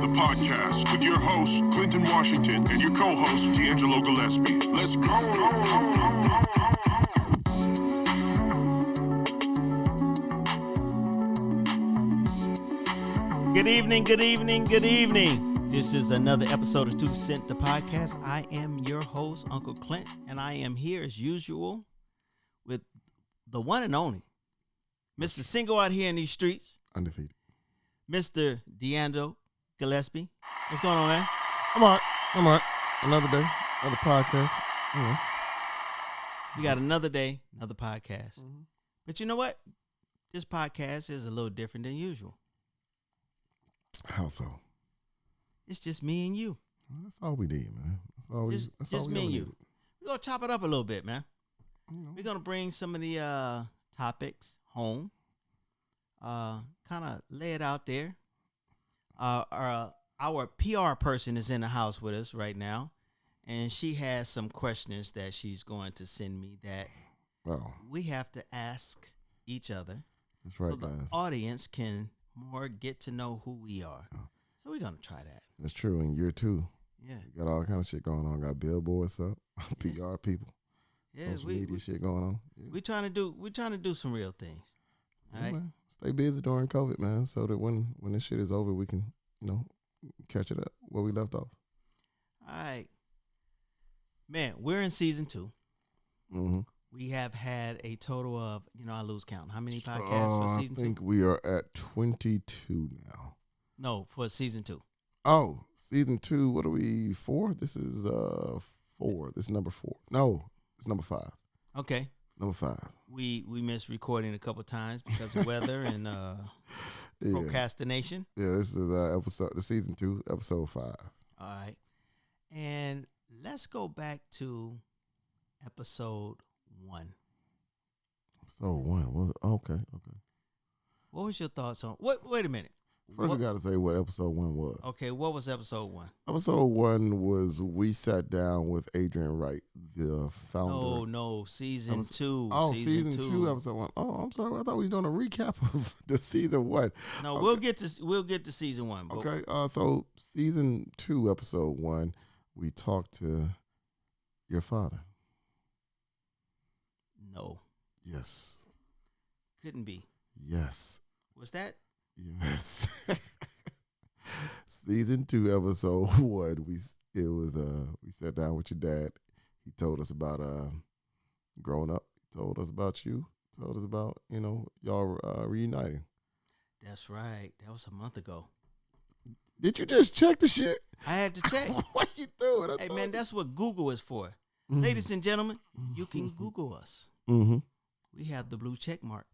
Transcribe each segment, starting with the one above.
the podcast with your host, Clint in Washington, and your co-host, DeAngelo Gillespie. Let's go. Good evening, good evening, good evening. This is another episode of 2 Cent, the podcast. I am your host, Uncle Clint, and I am here as usual with the one and only Mr. Single out here in these streets. Undefeated. Mr. DeAngelo Gillespie. What's going on, man? I'm all right. Another day, another podcast. We got another day, another podcast. Mm-hmm. But you know what? This podcast is a little different than usual. How so? It's just me and you. Well, that's all we need, man. That's all me and you. We're going to chop it up a little bit, man. We're going to bring some of the topics home. Kind of lay it out there. Our PR person is in the house with us right now, and she has some questions that she's going to send me that we have to ask each other. That's right, so the guys. Audience can more get to know who we are. So we're going to try that. That's true. In year 2. Yeah. We got all kind of shit going on. Got billboards up, PR people. Yeah, social media shit going on. Yeah. We're trying to do some real things. All right. Man. Stay busy during COVID, man, so that when this shit is over, we can, catch it up where we left off. All right. Man, we're in season 2. Mm-hmm. We have had a total of, I lose count. How many podcasts for season 2? I think we are at 22 now. No, for season 2. Oh, season 2. What are we, 4? This is 4. This is number 4. No, it's number 5. Okay. Number 5. We missed recording a couple times because of weather and procrastination. Yeah, this is the season 2, episode 5. All right. And let's go back to episode 1. Episode 1. Okay. What was your thoughts on? Wait a minute. First, we got to say what episode 1 was. Okay, what was episode 1? Episode 1 was we sat down with Adrian Wright, the founder. No, season 2. Oh, season 2, episode 1. Oh, I'm sorry. I thought we were doing a recap of the season 1. No, okay. we'll get to season 1. Okay. So season 2, episode 1, we talked to your father. No. Yes. Couldn't be. Yes. Was that? Yes. Season 2, episode 1. We sat down with your dad. He told us about growing up. He told us about you. Told us about y'all reuniting. That's right. That was a month ago. Did you just check the shit? I had to check. What you doing? Hey man, that's what Google is for. Mm-hmm. Ladies and gentlemen, you can Google us. Mm-hmm. We have the blue check mark.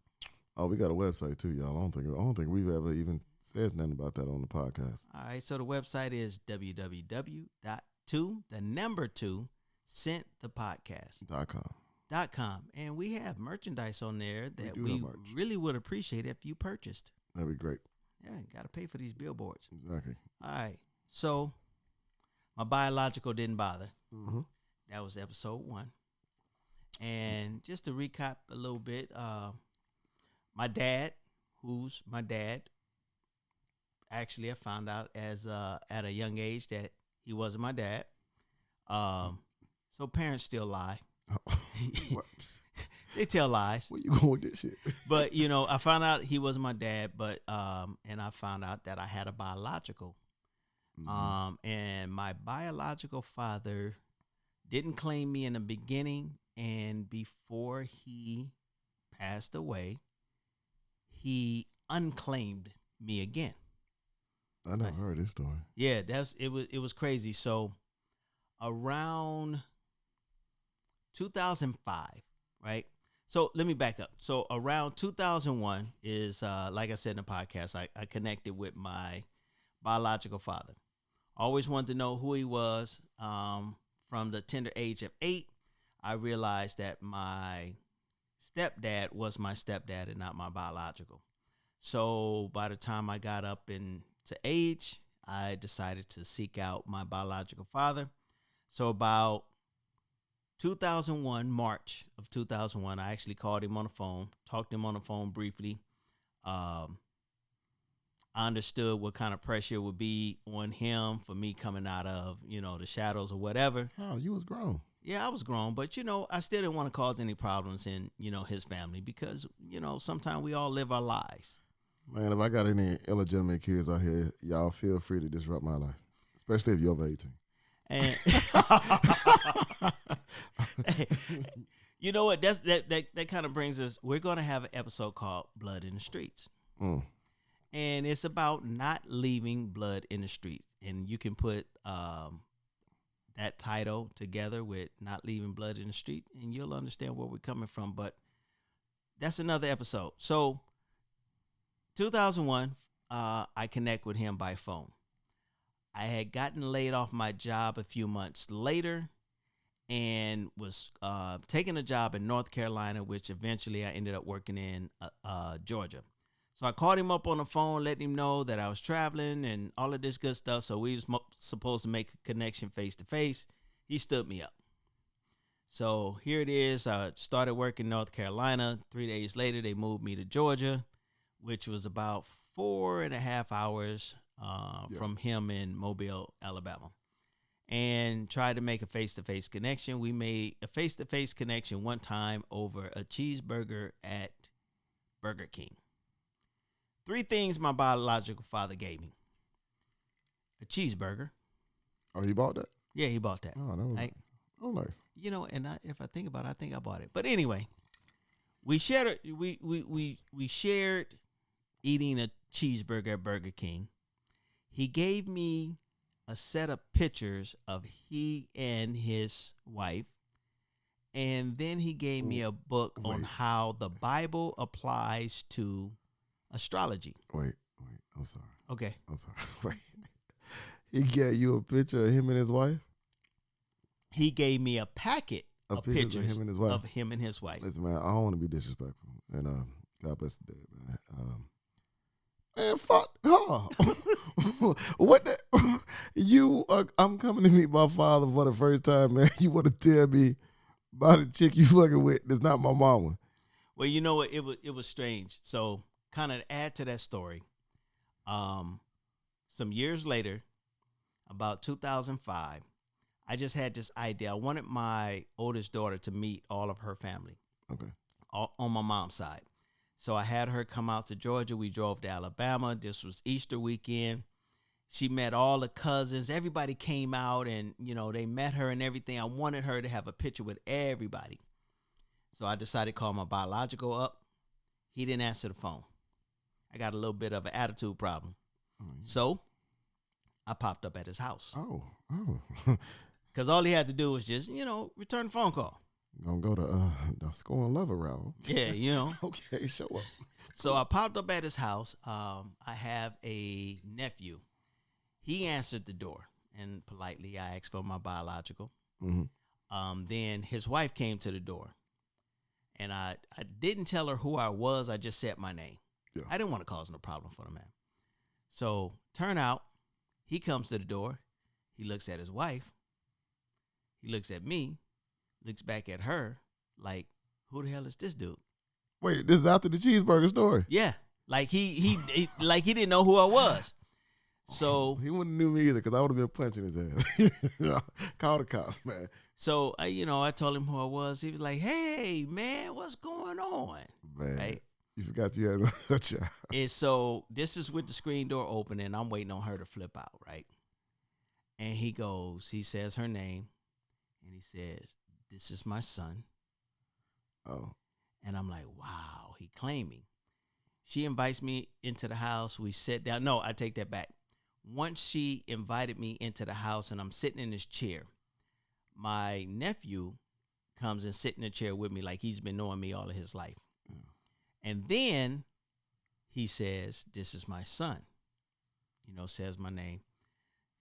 Oh, we got a website too, y'all. I don't think we've ever even said nothing about that on the podcast. All right, so the website is www.2thepodcast.com. And we have merchandise on there that we really would appreciate if you purchased. That'd be great. Yeah, got to pay for these billboards. Exactly. All right, so my biological didn't bother. Mm-hmm. That was episode 1. And just to recap a little bit, my dad, who's my dad, actually I found out at a young age that he wasn't my dad. So parents still lie. What? They tell lies. Where you going with this shit? But I found out he wasn't my dad, but and I found out that I had a biological. Mm-hmm. And my biological father didn't claim me in the beginning, and before he passed away, he unclaimed me again. I never heard this story. Yeah, it was crazy. So around 2005, right? So let me back up. So around 2001 is like I said in the podcast, I connected with my biological father. Always wanted to know who he was. From the tender age of 8, I realized that my stepdad was my stepdad and not my biological. So by the time I got up into age, I decided to seek out my biological father. So about 2001, March of 2001, I actually called him on the phone, talked to him on the phone briefly. I understood what kind of pressure would be on him for me coming out of, the shadows or whatever. Oh, you was grown. Yeah, I was grown, but I still didn't want to cause any problems in, his family because, sometimes we all live our lives. Man, if I got any illegitimate kids out here, y'all feel free to disrupt my life, especially if you're over 18. And you know what? That kind of brings us. We're going to have an episode called "Blood in the Streets." And it's about not leaving blood in the street. And you can put that title together with not leaving blood in the street, and you'll understand where we're coming from. But that's another episode. So 2001, I connect with him by phone. I had gotten laid off my job a few months later and was taking a job in North Carolina, which eventually I ended up working in Georgia. So I called him up on the phone, letting him know that I was traveling and all of this good stuff. So we was supposed to make a connection face to face. He stood me up. So here it is. I started working in North Carolina. 3 days later, they moved me to Georgia, which was about 4.5 hours from him in Mobile, Alabama. And tried to make a face-to-face connection. We made a face-to-face connection one time over a cheeseburger at Burger King. 3 things my biological father gave me. A cheeseburger. Oh, he bought that? Yeah, he bought that. Oh, that was nice. And if I think about it, I think I bought it. But anyway, we shared we shared eating a cheeseburger at Burger King. He gave me a set of pictures of he and his wife. And then he gave me a book on how the Bible applies to astrology. Wait. I'm sorry. Okay. I'm sorry. Wait. He gave you a picture of him and his wife? He gave me a packet of pictures of him and his wife. Of him and his wife. Listen, man, I don't want to be disrespectful. And God bless the dead, man. Man, fuck her. What the? I'm coming to meet my father for the first time, man. You want to tell me about a chick you fucking with that's not my mama? Well, you know what? It was strange. So, kind of add to that story. Some years later, about 2005, I just had this idea. I wanted my oldest daughter to meet all of her family. Okay. On my mom's side. So I had her come out to Georgia. We drove to Alabama. This was Easter weekend. She met all the cousins. Everybody came out and, they met her and everything. I wanted her to have a picture with everybody. So I decided to call my biological up. He didn't answer the phone. I got a little bit of an attitude problem. So I popped up at his house. Oh. Because all he had to do was just, return the phone call. Gonna go to the school and love around. Yeah, Okay, show up. So I popped up at his house. I have a nephew. He answered the door, and politely I asked for my biological. Mm-hmm. Then his wife came to the door, and I didn't tell her who I was. I just said my name. Yeah. I didn't want to cause no problem for the man. So turn out, he comes to the door. He looks at his wife. He looks at me. Looks back at her like, who the hell is this dude? Wait, this is after the cheeseburger story. Yeah, like he like he didn't know who I was. So he wouldn't knew me either because I would have been punching his ass. Call the cops, man. So I told him who I was. He was like, "Hey, man, what's going on?" Man, right? You forgot you had a child. And so this is with the screen door open, and I'm waiting on her to flip out, right? And he says her name, and he says, "This is my son." Oh. And I'm like, wow, he claimed me. She invites me into the house. We sit down. No, I take that back. Once she invited me into the house and I'm sitting in this chair, my nephew comes and sits in the chair with me like he's been knowing me all of his life. And then he says, "This is my son," says my name.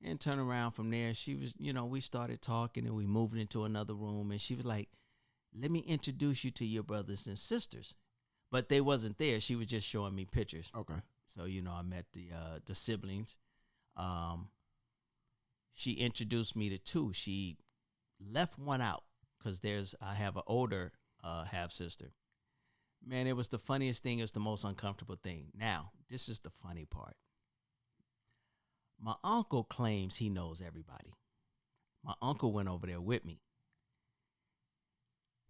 And turn around from there, she was, we started talking and we moved into another room. And she was like, "Let me introduce you to your brothers and sisters." But they wasn't there. She was just showing me pictures. Okay. So, I met the siblings. She introduced me to 2. She left one out because I have an older half-sister. Man, it was the funniest thing. It's the most uncomfortable thing. Now, this is the funny part. My uncle claims he knows everybody. My uncle went over there with me.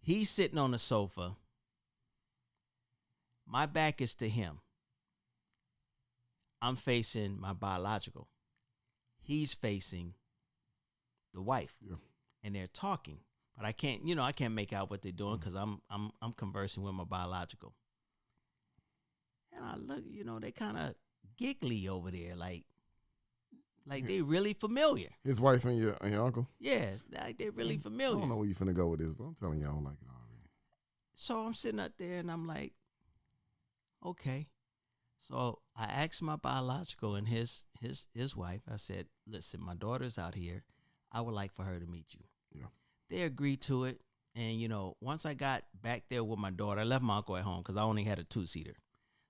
He's sitting on the sofa. My back is to him. I'm facing my biological. He's facing the wife. Yeah. And they're talking. But I can't make out what they're doing because I'm conversing with my biological. And I look, they kind of giggly over there, like they really familiar. His wife and your uncle? Yeah, like they're really familiar. I don't know where you finna go with this, but I'm telling you, I don't like it already. So I'm sitting up there and I'm like, okay. So I asked my biological and his wife, I said, listen, my daughter's out here. I would like for her to meet you. Yeah. They agreed to it. And, once I got back there with my daughter, I left my uncle at home because I only had a 2-seater.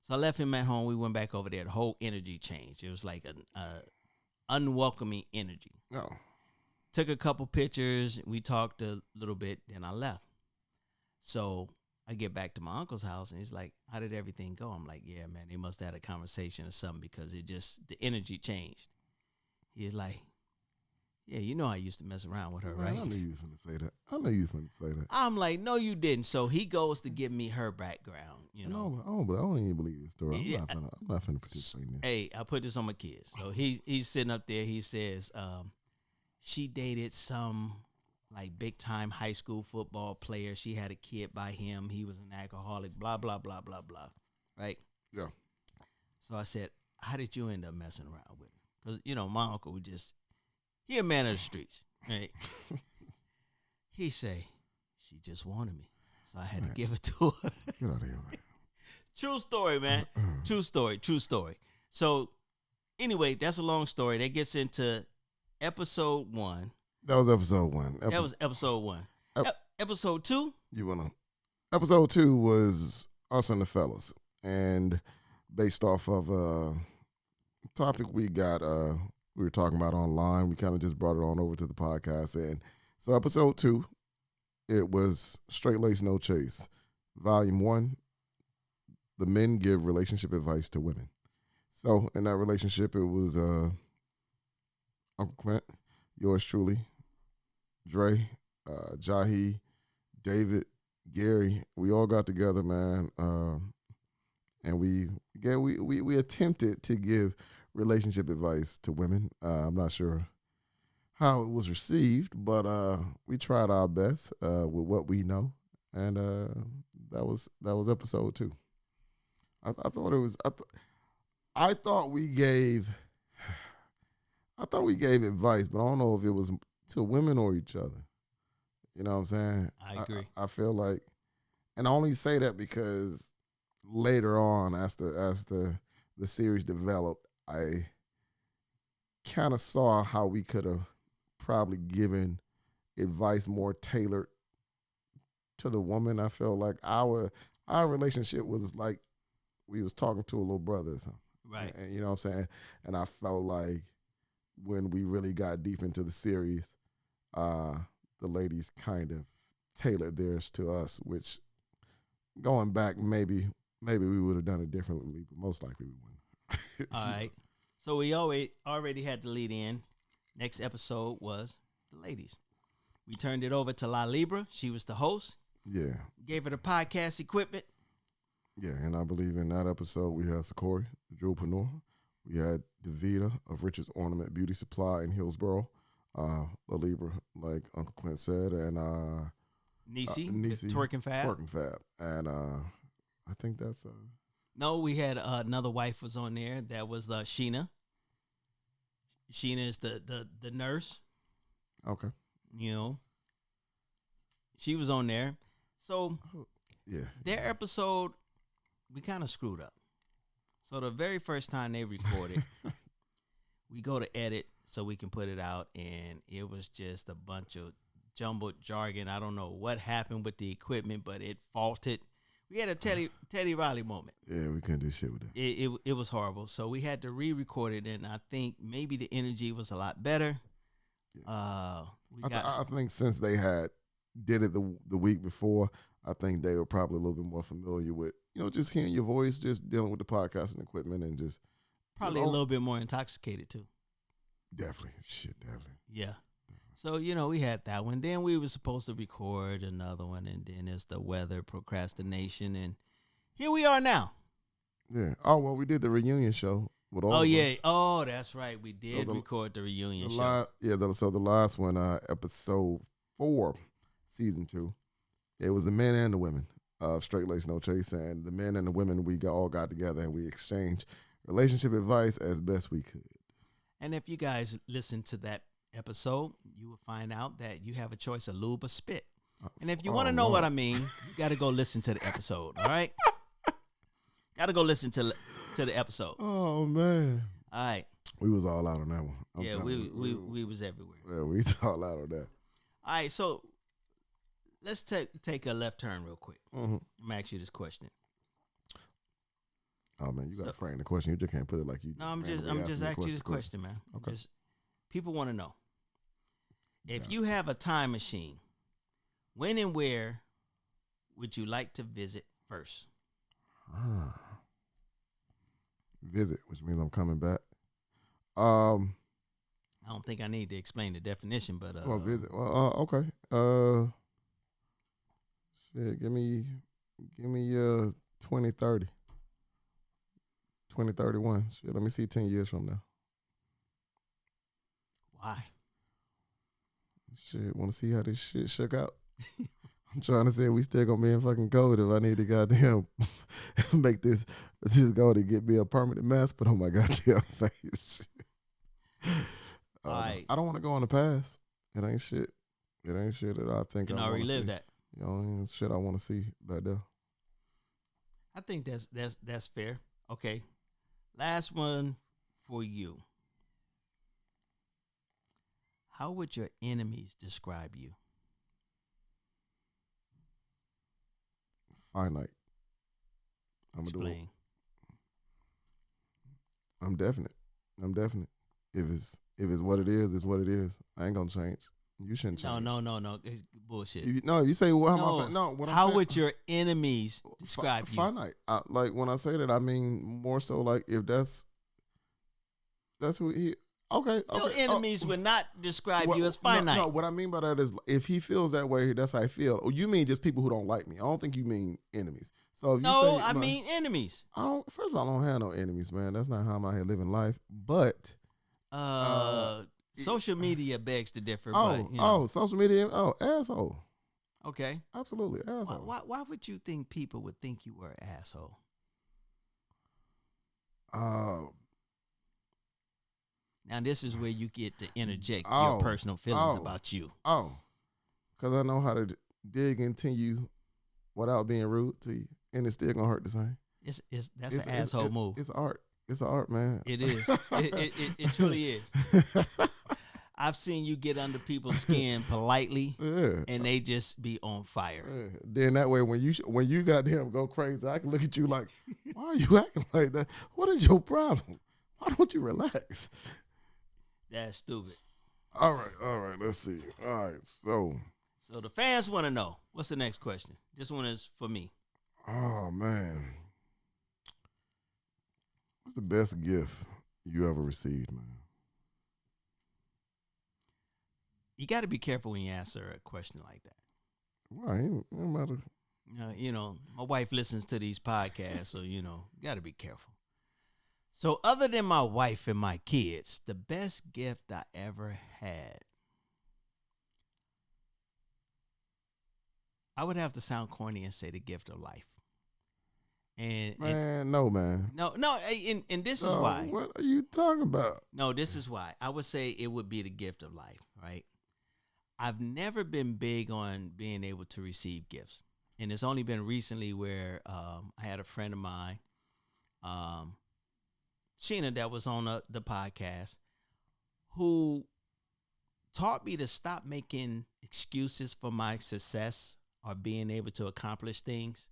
So I left him at home. We went back over there. The whole energy changed. It was like an unwelcoming energy. No. Took a couple pictures. We talked a little bit. Then I left. So I get back to my uncle's house, and he's like, how did everything go? I'm like, yeah, man, they must have had a conversation or something because the energy changed. He's like, yeah, I used to mess around with her, right? I knew you was going to say that. I'm like, no, you didn't. So he goes to give me her background, No, I don't even believe this story. I'm not finna participate in this. Hey, I put this on my kids. So he's sitting up there. He says, she dated some like big time high school football player. She had a kid by him. He was an alcoholic, blah, blah, blah, blah, blah. Right? Yeah. So I said, how did you end up messing around with her? Because, my uncle he a man of the streets, right? He say, she just wanted me. So I had to give it to her. Get out of here, man. True story, man. True story. So anyway, that's a long story. That gets into episode 1. That was episode 1. That was episode 1. Episode 2? Episode 2 was us and the fellas. And based off of a topic we were talking about online, we kind of just brought it on over to the podcast. And so episode 2, it was Straight Lace No Chase. Volume 1, the men give relationship advice to women. So in that relationship, it was Uncle Clint, yours truly, Dre, Jahi, David, Gary. We all got together, man, and we attempted to give relationship advice to women. I'm not sure how it was received, but we tried our best with what we know, and that was episode 2. I thought we gave advice, but I don't know if it was to women or each other. You know what I'm saying? I agree. I feel like, and I only say that because later on, as the series developed, I kind of saw how we could have probably given advice more tailored to the woman. I felt like our relationship was like we was talking to a little brother or something. Right. And you know what I'm saying? And I felt like when we really got deep into the series, the ladies kind of tailored theirs to us, which going back, maybe we would have done it differently, but most likely we wouldn't. All right. So we already had the lead in. Next episode was the ladies. We turned it over to La Libra. She was the host. Yeah. Gave her the podcast equipment. Yeah, and I believe in that episode we had Sakori, the Drewpreneur. We had Davita of Richard's Ornament Beauty Supply in Hillsboro. La Libra, like Uncle Clint said, and Nisi, Twerking Fab. And I think that's No, we had another wife was on there. That was Sheena. Sheena is the nurse. Okay. She was on there. So yeah, their episode, we kind of screwed up. So the very first time they recorded, we go to edit so we can put it out, and it was just a bunch of jumbled jargon. I don't know what happened with the equipment, but it faulted. We had a Teddy Riley moment. Yeah, we couldn't do shit with that. It was horrible. So we had to re-record it, and I think maybe the energy was a lot better. Yeah. I think since they did it the week before, I think they were probably a little bit more familiar with, just hearing your voice, just dealing with the podcasting equipment, and just probably a little bit more intoxicated too. Definitely. Shit, definitely. Yeah. So, we had that one. Then we were supposed to record another one, and then it's the weather, procrastination, and here we are now. Yeah. Oh, well, we did the reunion show with all of yeah. us. Oh, that's right. We did record the reunion show. So the last one, episode 4, season 2, it was the men and the women of Straight Lace No Chase, and the men and the women, we all got together and we exchanged relationship advice as best we could. And if you guys listen to that episode, you will find out that you have a choice of lube or spit. And if you want to know what I mean, you got to go listen to the episode, all right? Got to go listen to the episode. Oh, man. All right. We was all out on that one. We was everywhere. Yeah, we was all out on that. All right, so let's take a left turn real quick. Mm-hmm. I'm going to ask you this question. Oh, man, you got to frame the question. You just can't put it like you. No, I'm just asking you this question, man. Okay. People want to know. If you have a time machine, when and where would you like to visit first? Visit, which means I'm coming back. I don't think I need to explain the definition, but visit. Okay. Shit, give me 2030. 2031. Shit, let me see 10 years from now. Why? Shit, want to see how this shit shook out? I'm trying to say we still gonna be in fucking code if I need to goddamn make this just go to get me a permanent mask put on my goddamn face. I don't want to go in the past. It ain't shit. It ain't shit that I think I want to relive that. You know, it's shit I want to see back there. I think that's fair. Okay. Last one for you. How would your enemies describe you? Finite. Explain. I'm definite. If it's what it is, it's what it is. I ain't gonna change. You shouldn't change. No. It's bullshit. You say what? How would your enemies describe you? Finite. Like when I say that, I mean more so like if that's who he. Okay. Your enemies would not describe you as finite. No, what I mean by that is if he feels that way, that's how I feel. Or you mean just people who don't like me? I don't think you mean enemies. So if I mean enemies. First of all, I don't have no enemies, man. That's not how I'm out here living life. But social media begs to differ. Social media. Oh, asshole. Okay. Absolutely, asshole. Why would you think people would think you were an asshole? Now, this is where you get to interject your personal feelings about you. Because I know how to dig into you without being rude to you, and it's still going to hurt the same. That's an asshole move. It's art. It's art, man. It is. It truly is. I've seen you get under people's skin politely, and they just be on fire. Yeah. Then that way, when you goddamn go crazy, I can look at you like, why are you acting like that? What is your problem? Why don't you relax? That's stupid. All right. Let's see. All right, so the fans want to know. What's the next question? This one is for me. Oh, man. What's the best gift you ever received, man? You got to be careful when you answer a question like that. Well, it don't matter. My wife listens to these podcasts, so, you got to be careful. So other than my wife and my kids, the best gift I ever had, I would have to sound corny and say the gift of life. No, man. No, and this is why. What are you talking about? No, this is why. I would say it would be the gift of life, right? I've never been big on being able to receive gifts. And it's only been recently where I had a friend of mine, Sheena, that was on the podcast, who taught me to stop making excuses for my success or being able to accomplish things.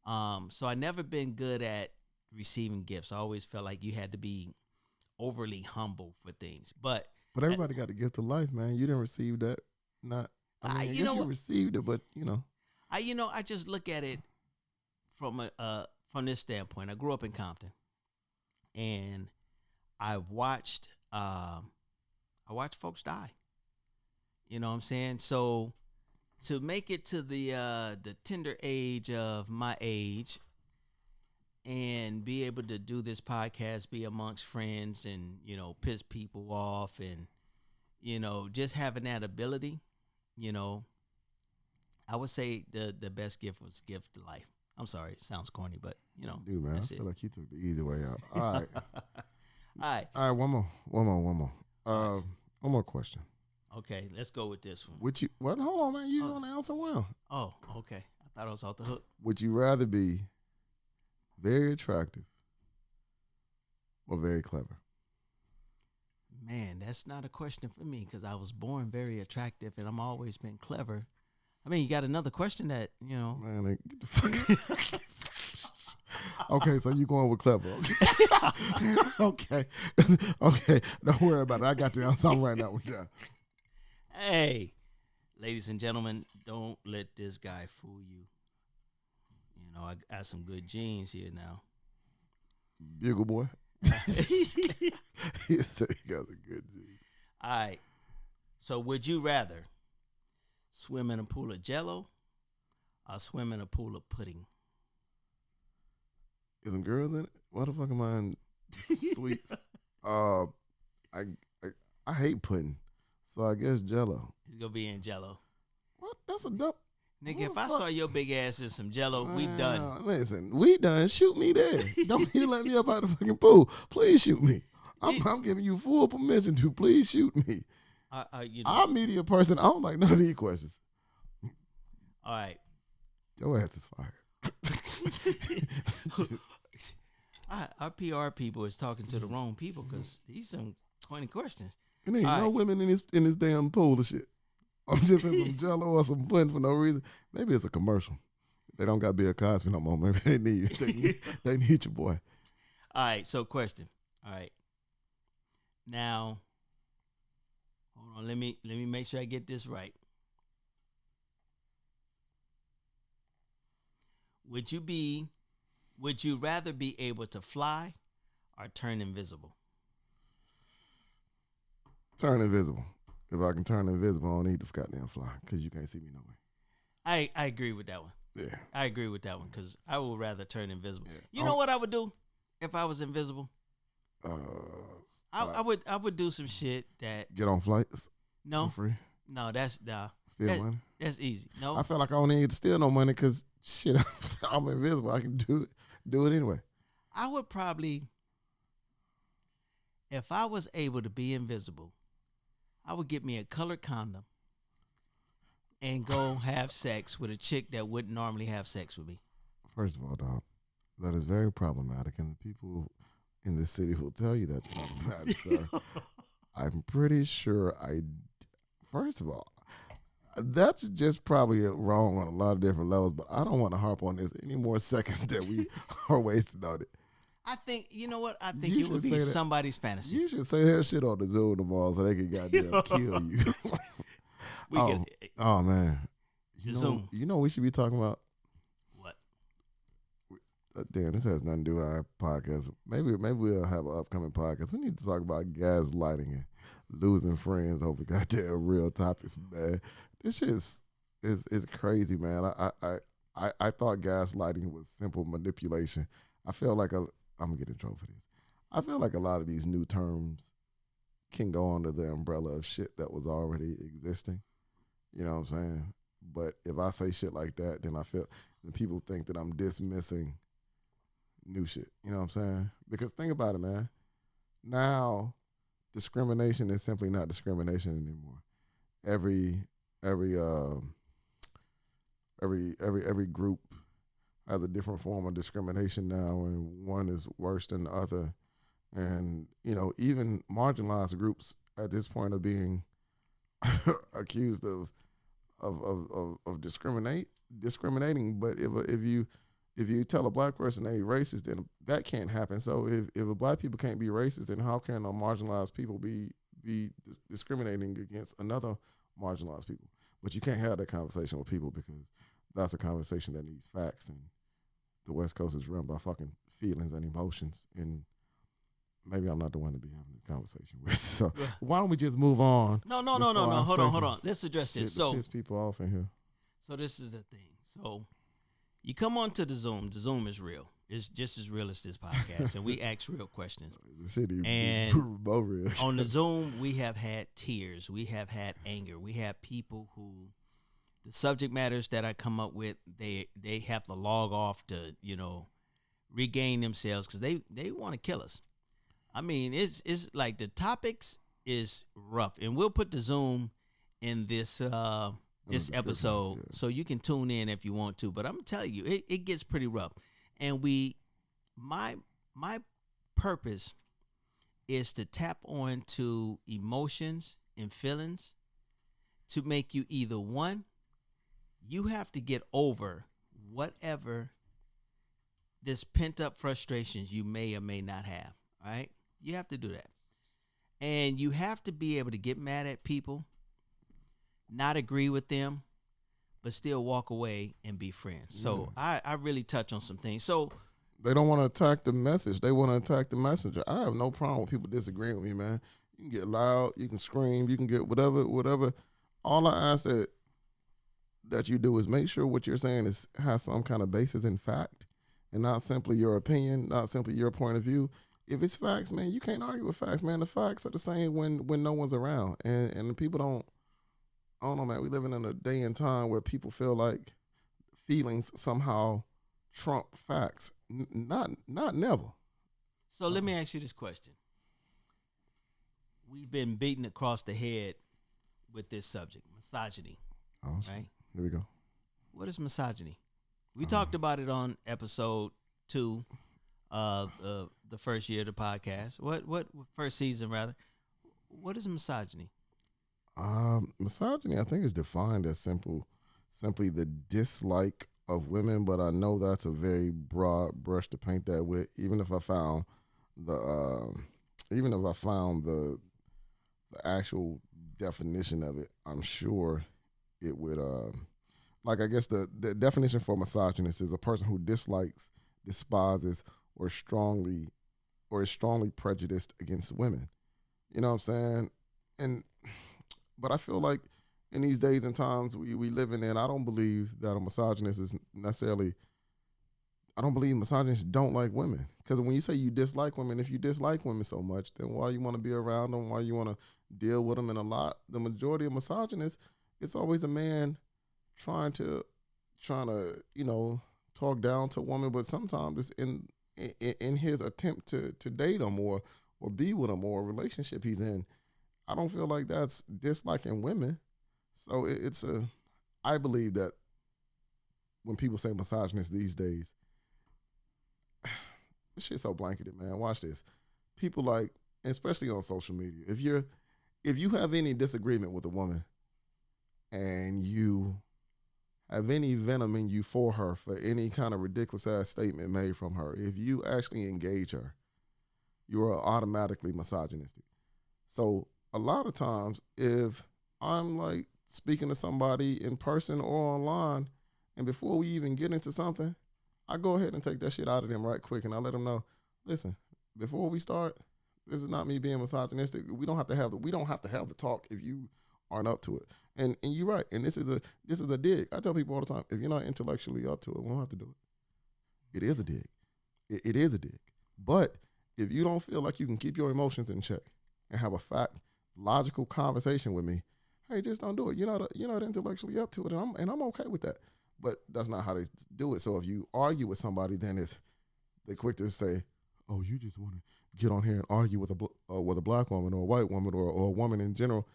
So I never been good at receiving gifts. I always felt like you had to be overly humble for things. But everybody got a gift of life, man. You didn't receive that. I guess you received it, but I just look at it from this standpoint. I grew up in Compton. And I've watched I watch folks die. You know what I'm saying? So to make it to the tender age of my age and be able to do this podcast, be amongst friends and, piss people off and, just having that ability, I would say the best gift was gift to life. I'm sorry, it sounds corny, but Dude, man, I feel like you took the easy way out. All right. All right, one more. One more question. Okay, let's go with this one. Would you hold on, man, you don't answer well. Oh, okay. I thought I was off the hook. Would you rather be very attractive or very clever? Man, that's not a question for me because I was born very attractive and I'm always been clever. I mean, you got another question that, Man, get the fuck. Okay, so you going with clever. Okay. Okay. Don't worry about it. I got the answer right now with that. Hey, ladies and gentlemen, don't let this guy fool you. I got some good genes here now. Bugle boy. He said he got a good gene. All right. So would you rather swim in a pool of Jello or swim in a pool of pudding? Is some girls in it? Why the fuck am I in sweets? I hate pudding, so I guess Jello. He's gonna be in Jello. What? That's a dumb. Nigga, if I saw your big ass in some Jello, we done. Listen, we done. Shoot me there. Don't you let me up out the fucking pool. Please shoot me. I'm giving you full permission to. Please shoot me. I'm a media person. I don't like none of these questions. All right. Your ass is fired. Our PR people is talking to the wrong people because these some funny questions. And ain't no women in this damn pool of shit. I'm just in some Jello or some pudding for no reason. Maybe it's a commercial. They don't got Bill Cosby no more. Maybe they need your boy. All right, so question. All right. Now, hold on. Let me make sure I get this right. Would you rather be able to fly or turn invisible? Turn invisible. If I can turn invisible, I don't need to goddamn fly because you can't see me no way. I agree with that one. Yeah. I agree with that one because I would rather turn invisible. Yeah. You know what I would do if I was invisible? I would do some shit that get on flights. No, for free. No, steal money. That's easy. No, I feel like I don't need to steal no money because shit, I'm invisible. I can do it anyway. I would probably, if I was able to be invisible, I would get me a colored condom and go have sex with a chick that wouldn't normally have sex with me. First of all, dog, that is very problematic, and the people in this city will tell you that's problematic, sir. I'm pretty sure first of all, that's just probably wrong on a lot of different levels, but I don't want to harp on this any more seconds that we are wasting on it. I think, you know what? I think it would be somebody's fantasy. You should say that shit on the Zoom tomorrow so they can goddamn kill you. Oh, man. Zoom. You know what we should be talking about? What? Damn, this has nothing to do with our podcast. Maybe we'll have an upcoming podcast. We need to talk about gaslighting and losing friends over goddamn real topics, man. This shit is crazy, man. I thought gaslighting was simple manipulation. I feel like I'm gonna get in trouble for this. I feel like a lot of these new terms can go under the umbrella of shit that was already existing. You know what I'm saying? But if I say shit like that, then people think that I'm dismissing new shit. You know what I'm saying? Because think about it, man. Now, discrimination is simply not discrimination anymore. Every group has a different form of discrimination now, and one is worse than the other. And even marginalized groups at this point are being accused of discriminating. But if you tell a black person they racist, then that can't happen. So if a black people can't be racist, then how can a marginalized people be discriminating against another marginalized people? But you can't have that conversation with people because that's a conversation that needs facts, and the West Coast is run by fucking feelings and emotions. And maybe I'm not the one to be having this conversation with. So why don't we just move on? No. Hold on. Let's address this. So piss people off in here. So this is the thing. So you come on to the Zoom. The Zoom is real. It's just as real as this podcast, and we ask real questions. And real. On the Zoom, we have had tears. We have had anger. We have people who the subject matters that I come up with, they have to log off to, regain themselves because they want to kill us. I mean, it's like the topics is rough, and we'll put the Zoom in this episode, so you can tune in if you want to. But I'm gonna tell you, it gets pretty rough, and my purpose is to tap on to emotions and feelings to make you either one, you have to get over whatever this pent up frustrations you may or may not have. All right, you have to do that, and you have to be able to get mad at people, not agree with them, but still walk away and be friends. So I really touch on some things. So they don't want to attack the message. They want to attack the messenger. I have no problem with people disagreeing with me, man. You can get loud, you can scream, you can get whatever. All I ask that you do is make sure what you're saying has some kind of basis in fact and not simply your opinion, not simply your point of view. If it's facts, man, you can't argue with facts, man. The facts are the same when no one's around. And people don't, I don't know, man. We living in a day and time where people feel like feelings somehow trump facts. Not never. So let me ask you this question. We've been beaten across the head with this subject, misogyny. Right? Here we go. What is misogyny? We talked about it on episode 2, the first year of the podcast. What first season rather? What is misogyny? Misogyny, I think, is defined as simply the dislike of women, but I know that's a very broad brush to paint that with. Even if I found the actual definition of it, I'm sure it would. I guess the definition for misogynist is a person who dislikes, despises, or is strongly prejudiced against women. You know what I'm saying? But I feel like in these days and times we living in, I don't believe that a misogynist is necessarily, I don't believe misogynists don't like women. Because when you say you dislike women, if you dislike women so much, then why you want to be around them, why you want to deal with them? And the majority of misogynists, it's always a man trying to talk down to a woman, but sometimes it's in his attempt to date them or be with them or a relationship he's in. I don't feel like that's disliking women. So I believe that when people say misogynist these days, this shit's so blanketed, man. Watch this. People like, especially on social media, if you have any disagreement with a woman and you have any venom in you for her for any kind of ridiculous ass statement made from her, if you actually engage her, you are automatically misogynistic. So a lot of times, if I'm like speaking to somebody in person or online, and before we even get into something, I go ahead and take that shit out of them right quick, and I let them know, listen, before we start, this is not me being misogynistic. We don't have to have the talk if you aren't up to it. And you're right. And this is a dig. I tell people all the time, if you're not intellectually up to it, we don't have to do it. It is a dig. It is a dig. But if you don't feel like you can keep your emotions in check and have a fact, logical conversation with me, hey, just don't do it. You're not intellectually up to it, and I'm okay with that. But that's not how they do it. So if you argue with somebody, then they're quick to say, oh, you just want to get on here and argue with a black woman or a white woman or a woman in general.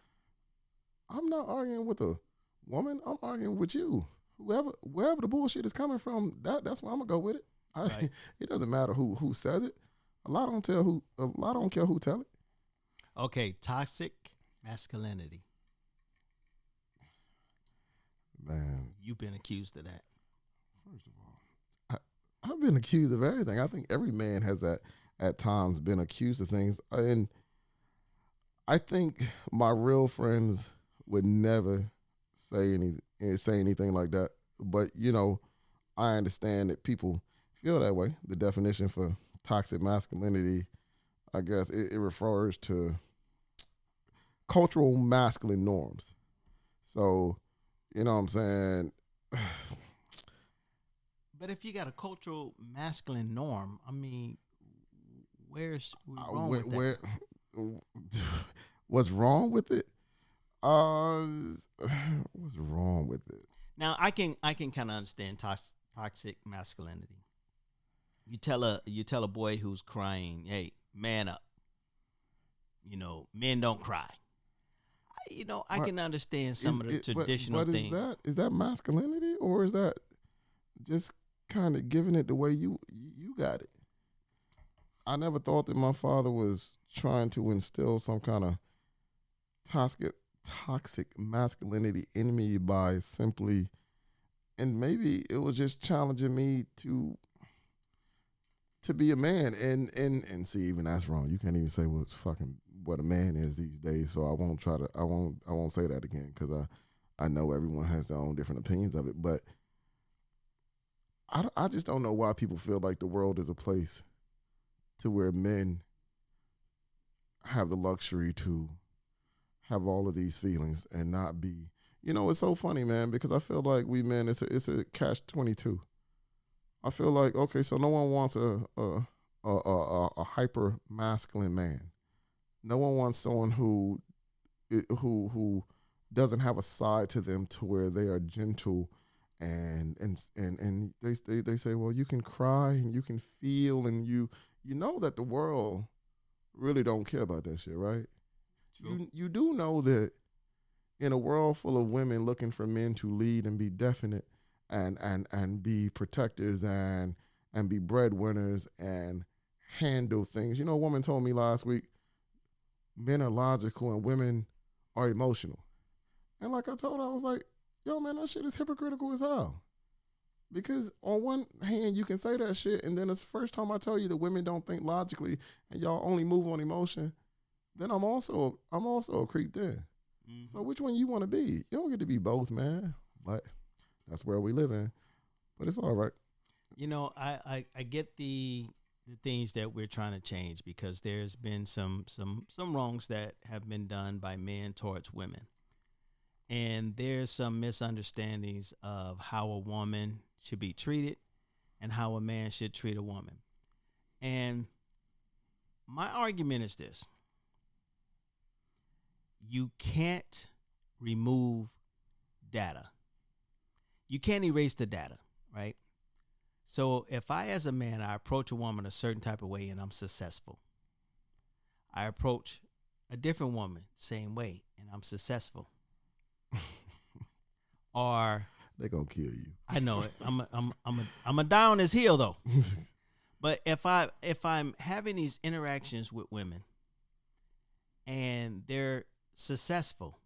I'm not arguing with a woman. I'm arguing with you. Wherever the bullshit is coming from, that's where I'm gonna go with it. Right. It doesn't matter who says it. A lot don't care who tell it. Okay, toxic masculinity. Man, You've been accused of that. First of all, I've been accused of everything. I think every man has at times been accused of things, and I think my real friends would never say anything like that. But I understand that people feel that way. The definition for toxic masculinity I guess it refers to cultural masculine norms. So, you know what I'm saying? But if you got a cultural masculine norm, I mean, where's we wrong with that? What's wrong with it? What's wrong with it? Now I can kind of understand toxic masculinity. You tell a boy who's crying, hey, man up. You know, men don't cry. I can understand some of the traditional things. Is that masculinity, or is that just kind of giving it the way you got it? I never thought that my father was trying to instill some kind of toxic masculinity in me by simply, and maybe it was just challenging me to be a man, and see, even that's wrong. You can't even say what a man is these days. So I won't say that again, because I know everyone has their own different opinions of it. But I just don't know why people feel like the world is a place to where men have the luxury to have all of these feelings and not be. It's so funny, man, because I feel like we men, it's a catch-22. I feel like, okay, so no one wants a hyper masculine man. No one wants someone who doesn't have a side to them to where they are gentle, and they say, well, you can cry and you can feel, and you know that the world really don't care about that shit, right? True. You do know that in a world full of women looking for men to lead and be definite and be protectors and be breadwinners and handle things. A woman told me last week, men are logical and women are emotional. And like I told her, I was like, yo, man, that shit is hypocritical as hell. Because on one hand, you can say that shit, and then it's the first time I tell you that women don't think logically and y'all only move on emotion, then I'm also a creep then. Mm-hmm. So which one you want to be? You don't get to be both, man. But that's where we live in. But it's all right. I get the things that we're trying to change, because there's been some wrongs that have been done by men towards women. And there's some misunderstandings of how a woman should be treated and how a man should treat a woman. And my argument is this. You can't remove data. You can't erase the data, right? So if I, as a man, I approach a woman a certain type of way and I'm successful, I approach a different woman same way and I'm successful. Or they're gonna kill you. I know it. I'm a die on this hill though. But if I'm having these interactions with women and they're successful,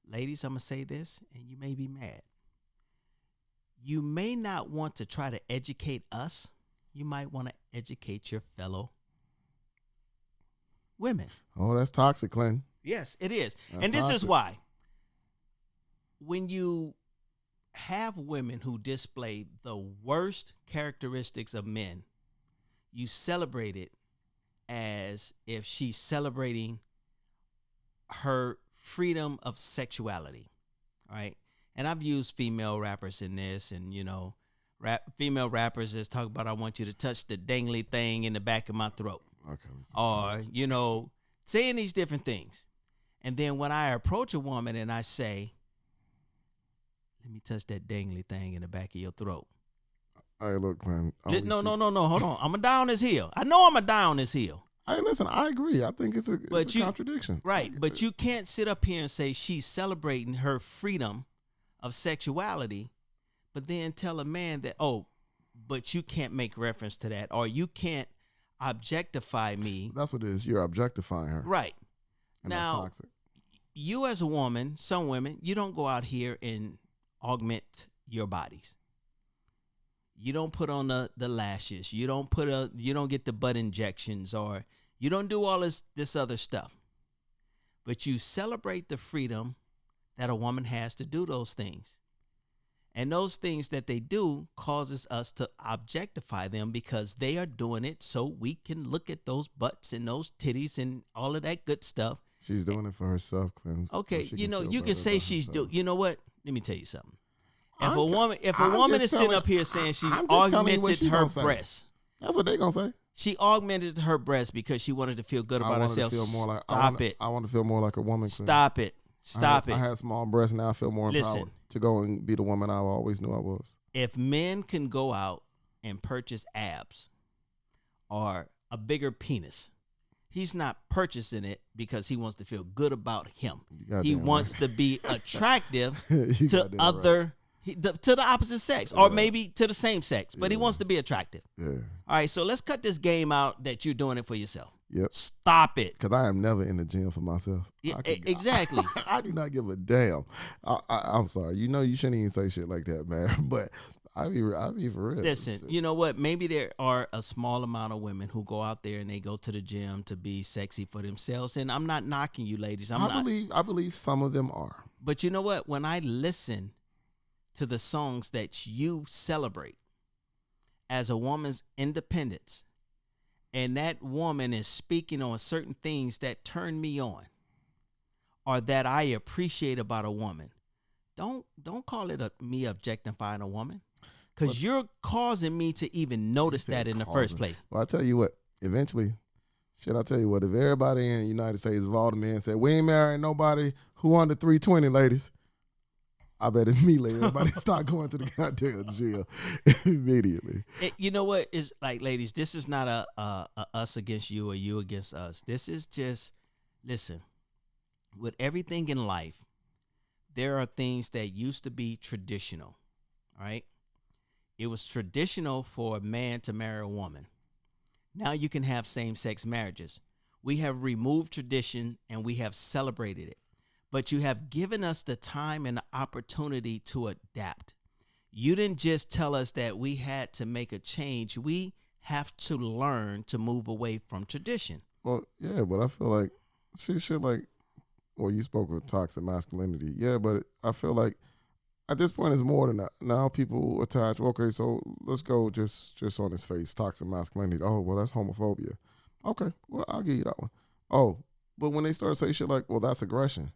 ladies, I'm gonna say this, and you may be mad. You may not want to try to educate us. You might want to educate your fellow women. Oh, that's toxic, Clint. Yes, it is. That's and this toxic. is why. When you have women who display the worst characteristics of men, you celebrate it as if she's celebrating her freedom of sexuality, right? And I've used female rappers in this, and female rappers just talk about, I want you to touch the dangly thing in the back of my throat, or saying these different things. And then when I approach a woman and I say, let me touch that dangly thing in the back of your throat. Hey, look, Clint. No, hold on. I'm a die on this hill. I know I'm a die on this hill. Hey, listen, I agree. I think it's a contradiction. Right, but you can't sit up here and say she's celebrating her freedom of sexuality, but then tell a man that, but you can't make reference to that, or you can't objectify me. That's what it is. You're objectifying her. Right. And now, that's toxic. You as a woman, some women, you don't go out here and augment your bodies. You don't put on the lashes. You don't get the butt injections, or you don't do all this other stuff. But you celebrate the freedom that a woman has to do those things. And those things that they do causes us to objectify them because they are doing it so we can look at those butts and those titties and all of that good stuff. She's doing it for herself, Clint. Okay, so you know, you can say she's doing. You know what? Let me tell you something. If a I'm woman is just sitting telling- up here saying she I'm just telling you what augmented she her gonna say. breasts, That's what they gonna say. she augmented her breasts because she wanted to feel good about herself. Stop it. I want to feel more like a woman. Clint. Stop it. Stop I it. had small breasts, now I feel more empowered Listen. to go and be the woman I always knew I was. If men can go out and purchase abs or a bigger penis, he's not purchasing it because he wants to feel good about him. He wants to be attractive to other to the opposite sex or maybe to the same sex, but he wants to be attractive. Yeah. All right, so let's cut this game out that you're doing it for yourself. Yep. Stop it. Because I am never in the gym for myself. Yeah, exactly. I do not give a damn. I'm sorry. You know you shouldn't even say shit like that, man. But I be for real. Listen, you know what? Maybe there are a small amount of women who go out there and they go to the gym to be sexy for themselves. And I'm not knocking you, ladies. I believe some of them are. But you know what? When I listen to the songs that you celebrate as a woman's independence, and that woman is speaking on certain things that turn me on or that I appreciate about a woman, don't call it me objectifying a woman, because you're causing me to even notice that in the first place. Well, I tell you what, eventually, shit, I tell you what, if everybody in the United States, if all the men said, we ain't marrying nobody who under 320, ladies, I bet immediately everybody start going to the goddamn jail immediately. You know what? It's like, ladies, this is not a us against you or you against us. This is just, listen, with everything in life, there are things that used to be traditional, right? It was traditional for a man to marry a woman. Now you can have same-sex marriages. We have removed tradition and we have celebrated it. But you have given us the time and the opportunity to adapt. You didn't just tell us that we had to make a change. We have to learn to move away from tradition. Well, yeah, but I feel like she should well, you spoke of toxic masculinity. Yeah, but I feel like at this point it's more than that. Now people attach, okay, so let's go just on his face, toxic masculinity. Oh, well, that's homophobia. Okay, well, I'll give you that one. Oh, but when they start saying shit like, well, that's aggression.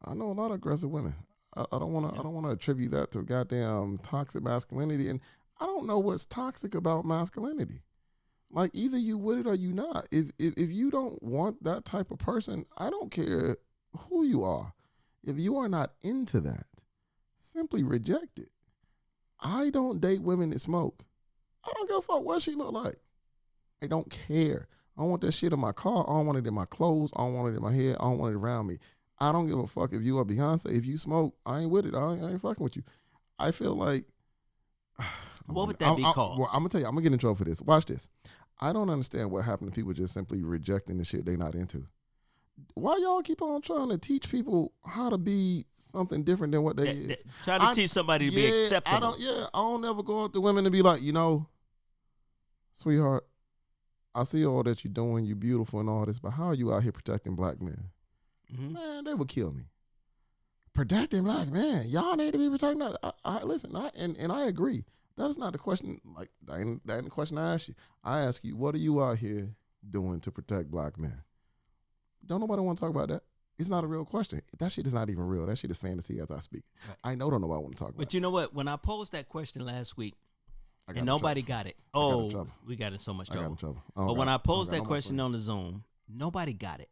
I know a lot of aggressive women. I don't want to attribute that to goddamn toxic masculinity, and I don't know what's toxic about masculinity. Like, either you with it or you not. If you don't want that type of person, I don't care who you are. If you are not into that, simply reject it. I don't date women that smoke. I don't give a fuck what she look like. I don't care. I don't want that shit in my car. I don't want it in my clothes. I don't want it in my head. I don't want it around me. I don't give a fuck if you are Beyonce. If you smoke, I ain't with it. I ain't fucking with you. I feel like... What would that be called? Well, I'm going to tell you. I'm going to get in trouble for this. Watch this. I don't understand what happened to people just simply rejecting the shit they not into. Why y'all keep on trying to teach people how to be something different than what they is? Try to teach somebody to be acceptable. I don't ever go up to women and be like, sweetheart, I see all that you're doing. You're beautiful and all this, but how are you out here protecting black men? Mm-hmm. Man, they would kill me. Protecting black men. Y'all need to be protecting that. Listen, I agree. That is not the question. Like, that ain't the question I ask you. I ask you, what are you out here doing to protect black men? Don't nobody want to talk about that. It's not a real question. That shit is not even real. That shit is fantasy as I speak. Right. I know don't nobody want to talk about it. But you know what? When I posed that question last week, and nobody got it. Oh, we got in so much trouble. I got in trouble. But when I posed that question on the Zoom, nobody got it.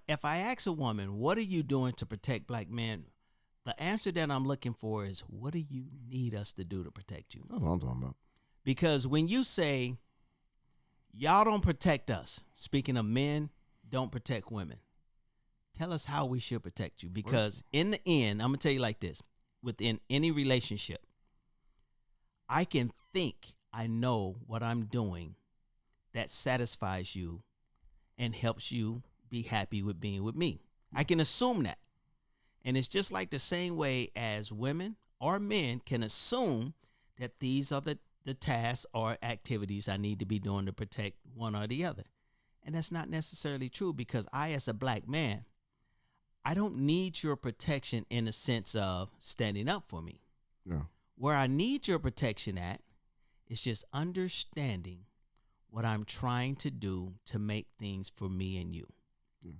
If I ask a woman, what are you doing to protect black men? The answer that I'm looking for is, what do you need us to do to protect you? That's what I'm talking about. Because when you say, y'all don't protect us, speaking of men, don't protect women, tell us how we should protect you. Because in the end, I'm going to tell you like this, within any relationship, I can think I know what I'm doing that satisfies you and helps you be happy with being with me. I can assume that. And it's just like the same way as women or men can assume that these are the tasks or activities I need to be doing to protect one or the other. And that's not necessarily true, because I, as a black man, I don't need your protection in the sense of standing up for me. Yeah. Where I need your protection at is just understanding what I'm trying to do to make things for me and you. Yeah.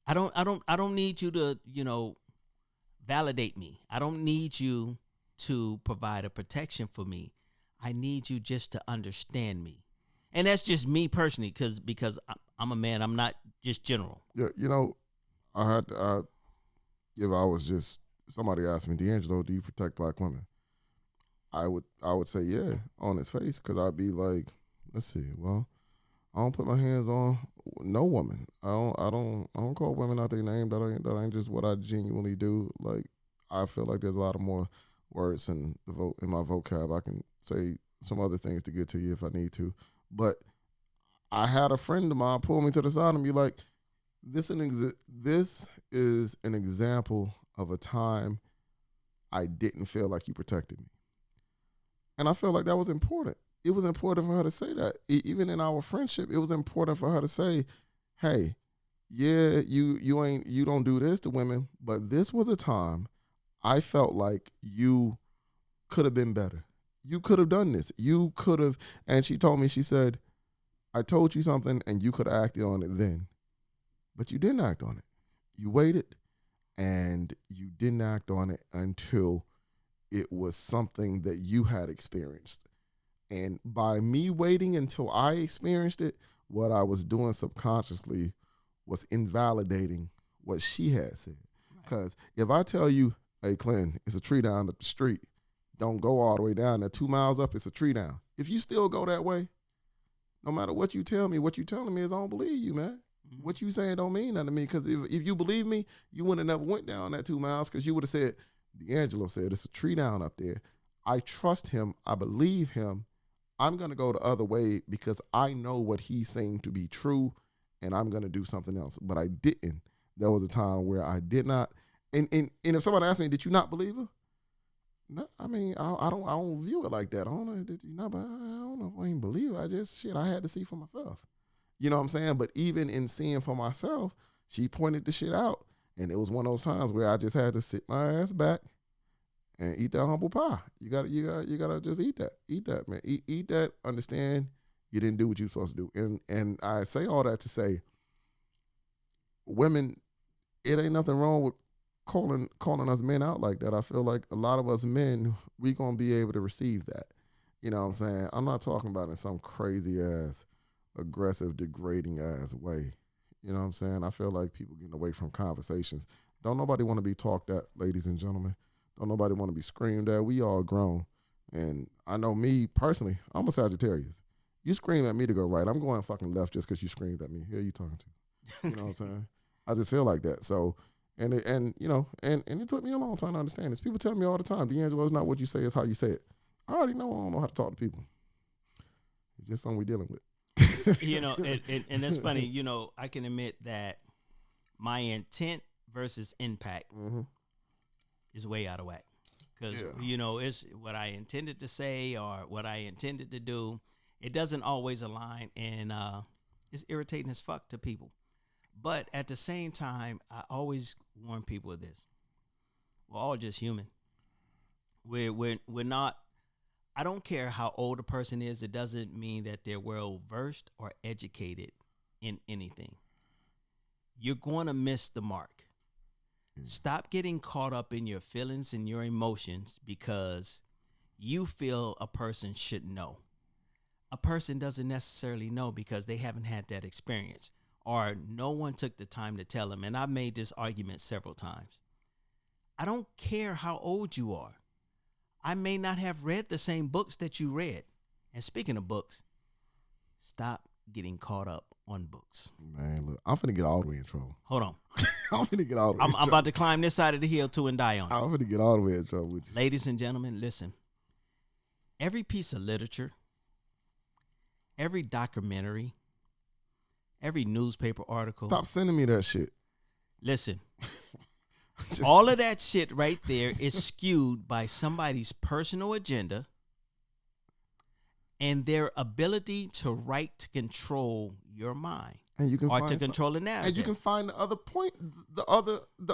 I don't need you to, validate me. I don't need you to provide a protection for me. I need you just to understand me. And that's just me personally, because I'm a man. I'm not just general. Yeah, if I was just somebody asked me, DeAngelo, do you protect black women? I would say yeah on his face, because I'd be like, let's see, well, I don't put my hands on no woman. I don't call women out their name. That ain't just what I genuinely do. Like, I feel like there's a lot of more words in my vocab. I can say some other things to get to you if I need to. But I had a friend of mine pull me to the side and be like, this is an example of a time I didn't feel like you protected me. And I feel like that was important. It was important for her to say that. Even in our friendship, it was important for her to say, hey, yeah, you don't do this to women, but this was a time I felt like you could have been better. You could have done this. You could have. And she told me, she said, I told you something and you could have acted on it then, but you didn't act on it. You waited and you didn't act on it until it was something that you had experienced. And by me waiting until I experienced it, what I was doing subconsciously was invalidating what she had said. Because if I tell you, hey, Clint, it's a tree down the street, don't go all the way down there. 2 miles up, it's a tree down. If you still go that way, no matter what you tell me, what you telling me is I don't believe you, man. Mm-hmm. What you saying don't mean nothing to me, because if you believe me, you wouldn't have never went down that 2 miles, because you would have said, DeAngelo said it's a tree down up there. I trust him. I believe him. I'm going to go the other way because I know what he's saying to be true, and I'm going to do something else. But I didn't. There was a time where I did not. And if somebody asked me, did you not believe her? No, I mean, I don't view it like that. I don't know, did you not? But I don't know if I ain't believe her. I had to see for myself. You know what I'm saying? But even in seeing for myself, she pointed the shit out. And it was one of those times where I just had to sit my ass back and eat that humble pie. You gotta just eat that, man. Eat that. Understand you didn't do what you were supposed to do. And I say all that to say, women, it ain't nothing wrong with calling us men out like that. I feel like a lot of us men, we gonna be able to receive that. You know what I'm saying? I'm not talking about in some crazy ass, aggressive, degrading ass way. You know what I'm saying? I feel like people getting away from conversations. Don't nobody want to be talked at, ladies and gentlemen. Don't nobody want to be screamed at. We all grown. And I know me personally, I'm a Sagittarius. You scream at me to go right, I'm going fucking left just because you screamed at me. Who are you talking to? You know what I'm saying? I just feel like that. So, and it took me a long time to understand this. People tell me all the time, DeAngelo, it's not what you say, it's how you say it. I already know I don't know how to talk to people. It's just something we're dealing with. And that's funny. I can admit that my intent versus impact is way out of whack. Because, it's what I intended to say or what I intended to do. It doesn't always align, and it's irritating as fuck to people. But at the same time, I always warn people of this. We're all just human. We're not. I don't care how old a person is. It doesn't mean that they're well versed or educated in anything. You're going to miss the mark. Stop getting caught up in your feelings and your emotions because you feel a person should know. A person doesn't necessarily know because they haven't had that experience or no one took the time to tell them. And I've made this argument several times. I don't care how old you are. I may not have read the same books that you read. And speaking of books, stop getting caught up on books. Man, look, I'm finna get all the way in trouble. Hold on. I'm finna get all the way in trouble. I'm about to climb this side of the hill too and die on it. I'm finna get all the way in trouble with you. Ladies and gentlemen, listen. Every piece of literature, every documentary, every newspaper article. Stop sending me that shit. Listen. All of that shit right there is skewed by somebody's personal agenda and their ability to control your mind. And you can or find to control the narrative. And you can find the other point, the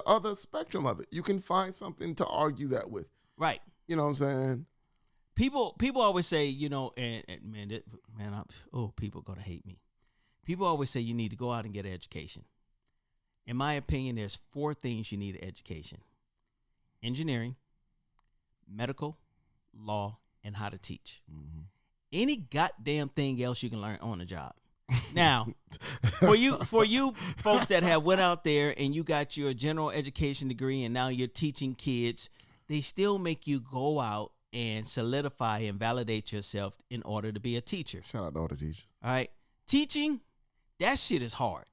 other spectrum of it. You can find something to argue that with. Right. You know what I'm saying? People always say, people gonna hate me. People always say you need to go out and get an education. In my opinion, there's 4 things you need an education: engineering, medical, law, and how to teach. Mm-hmm. Any goddamn thing else you can learn on the job. Now, for you folks that have went out there and you got your general education degree and now you're teaching kids, they still make you go out and solidify and validate yourself in order to be a teacher. Shout out to all the teachers. All right. Teaching, that shit is hard.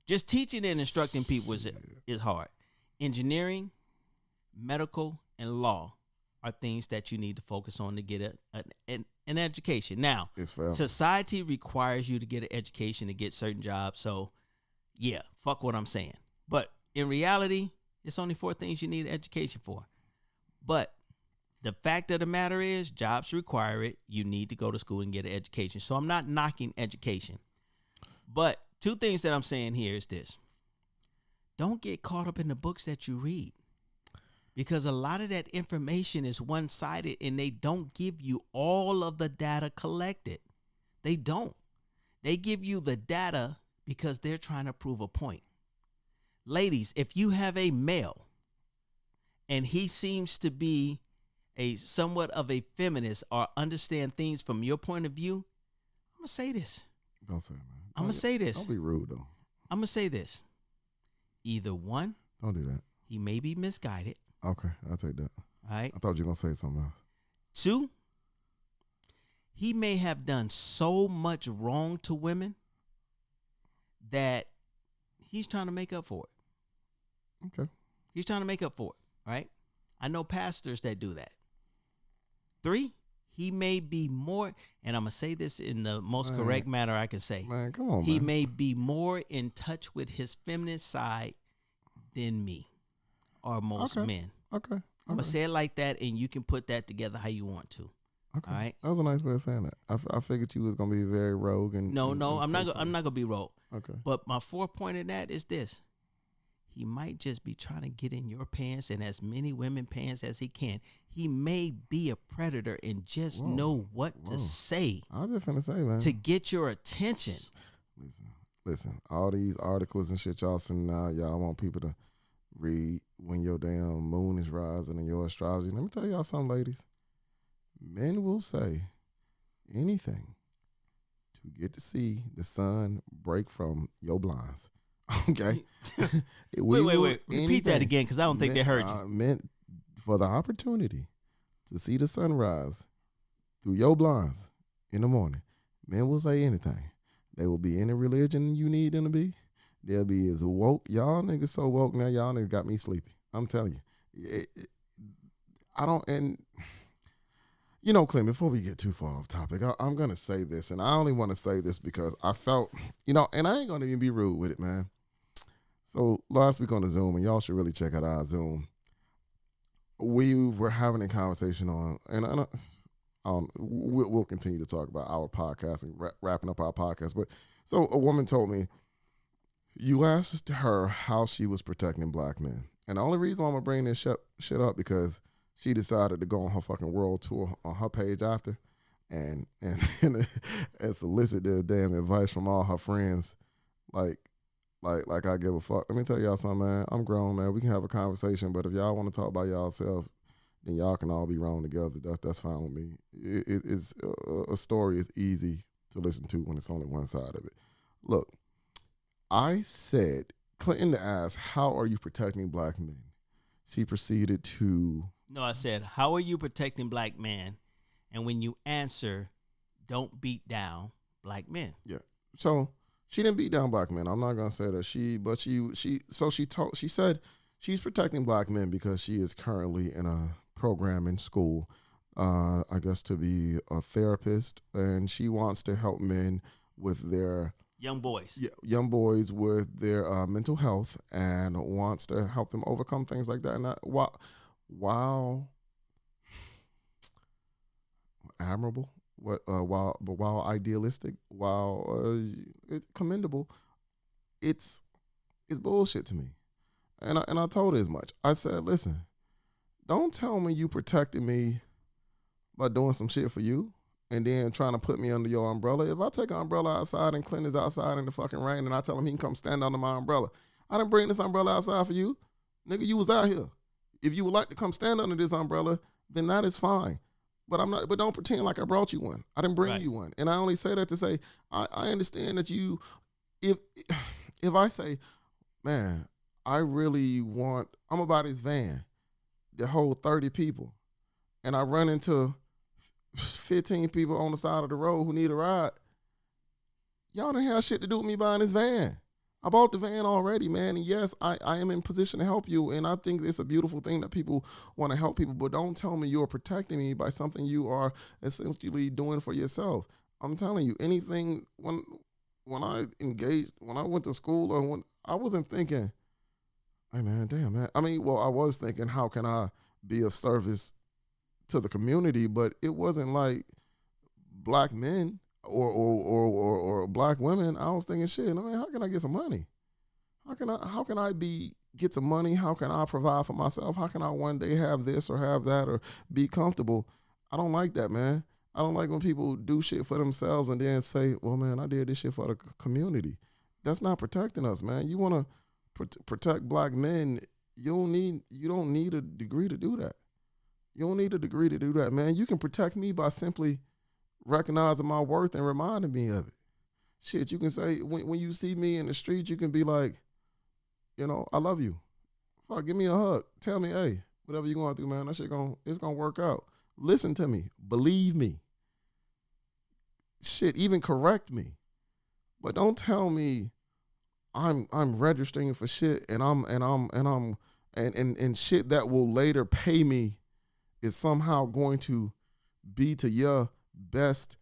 Just teaching and instructing people is hard. Engineering, medical, and law are things that you need to focus on to get an education. Now, society requires you to get an education to get certain jobs. So, yeah, fuck what I'm saying. But in reality, it's only 4 things you need an education for. But the fact of the matter is, jobs require it. You need to go to school and get an education. So I'm not knocking education. But 2 things that I'm saying here is this. Don't get caught up in the books that you read. Because a lot of that information is one-sided and they don't give you all of the data collected. They don't. They give you the data because they're trying to prove a point. Ladies, if you have a male and he seems to be a somewhat of a feminist or understand things from your point of view, I'm going to say this. Don't say it, man. I'm going to say this. Don't be rude, though. I'm going to say this. Either one. Don't do that. He may be misguided. Okay, I'll take that. All right. I thought you were going to say something else. 2, he may have done so much wrong to women that he's trying to make up for it. Okay. He's trying to make up for it, right? I know pastors that do that. 3, he may be more, and I'm going to say this in the most correct manner I can say. Man, come on, He may be more in touch with his feminine side than me or most men. Okay. I'm going to say it like that, and you can put that together how you want to. Okay. All right? That was a nice way of saying that. I figured you was going to be very rogue. No, I'm not going to be rogue. Okay. But my 4th point in that is this. He might just be trying to get in your pants and as many women pants as he can. He may be a predator and just know what to say. I was just finna say, man. To get your attention. Listen. All these articles and shit y'all sending out, y'all want people to read when your damn moon is rising in your astrology. Let me tell y'all something, ladies. Men will say anything to get to see the sun break from your blinds. Okay. Wait. Repeat that again, because I don't think they heard you. Meant for the opportunity to see the sunrise through your blinds in the morning. Men will say anything. They will be any religion you need them to be. They'll be as woke. Y'all niggas so woke now. Y'all niggas got me sleepy. I'm telling you. Clint, before we get too far off topic, I'm going to say this, and I only want to say this because I felt, and I ain't going to even be rude with it, man. So last week on the Zoom, and y'all should really check out our Zoom, we were having a conversation on, and we'll continue to talk about our podcast and wrapping up our podcast. But so a woman told me, you asked her how she was protecting black men. And the only reason why I'm going to bring this shit up because she decided to go on her fucking world tour on her page after and solicit the damn advice from all her friends like I give a fuck. Let me tell y'all something, man. I'm grown, man. We can have a conversation, but if y'all want to talk about y'all self, then y'all can all be wrong together. That's fine with me. It's a story is easy to listen to when it's only one side of it. Look, I said, Clinton asked, how are you protecting black men? She proceeded to... No, I said, how are you protecting black men? And when you answer, don't beat down black men. Yeah. So she didn't beat down black men. I'm not gonna say that she said she's protecting black men because she is currently in a program in school, I guess to be a therapist, and she wants to help men with their young boys with their mental health and wants to help them overcome things like that. And while admirable, while idealistic, while it's commendable, it's bullshit to me. And I told her as much. I said, listen, don't tell me you protected me by doing some shit for you and then trying to put me under your umbrella. If I take an umbrella outside and Clint is outside in the fucking rain and I tell him he can come stand under my umbrella, I didn't bring this umbrella outside for you. Nigga, you was out here. If you would like to come stand under this umbrella, then that is fine. But don't pretend like I brought you one. I didn't bring you one. And I only say that to say, I understand that you, if I say, man, I'm about this van that hold 30 people, and I run into 15 people on the side of the road who need a ride, y'all didn't have shit to do with me buying this van. I bought the van already, man. And yes, I am in position to help you. And I think it's a beautiful thing that people want to help people. But don't tell me you're protecting me by something you are essentially doing for yourself. I'm telling you, anything, when I went to school, or when I wasn't thinking, hey, man, damn, man. I mean, well, I was thinking, how can I be of service to the community? But it wasn't like black men or black women. I was thinking, shit, I mean, how can I get some money? How can I get some money? How can I provide for myself? How can I one day have this or have that or be comfortable? I don't like that, man. I don't like when people do shit for themselves and then say, well, man, I did this shit for the community. That's not protecting us, man. You want to protect black men, you don't need a degree to do that. You don't need a degree to do that, man. You can protect me by simply recognizing my worth and reminding me of it. Shit, you can say, when you see me in the street, you can be like, I love you. Fuck, give me a hug. Tell me, hey, whatever you're going through, man, that shit it's gonna work out. Listen to me. Believe me. Shit, even correct me. But don't tell me I'm registering for shit and and shit that will later pay me is somehow going to be to your best.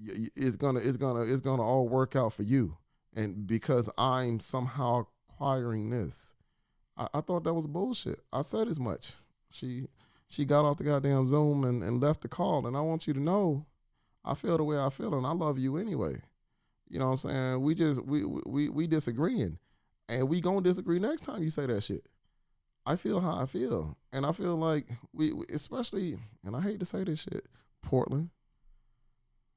It's gonna all work out for you, and because I'm somehow acquiring this, I thought that was bullshit. I said as much. She got off the goddamn Zoom and left the call, and I want you to know, I feel the way I feel, and I love you anyway. You know what I'm saying? We disagreeing, and we gonna disagree next time you say that shit. I feel how I feel, and I feel like we especially, and I hate to say this shit, Portland,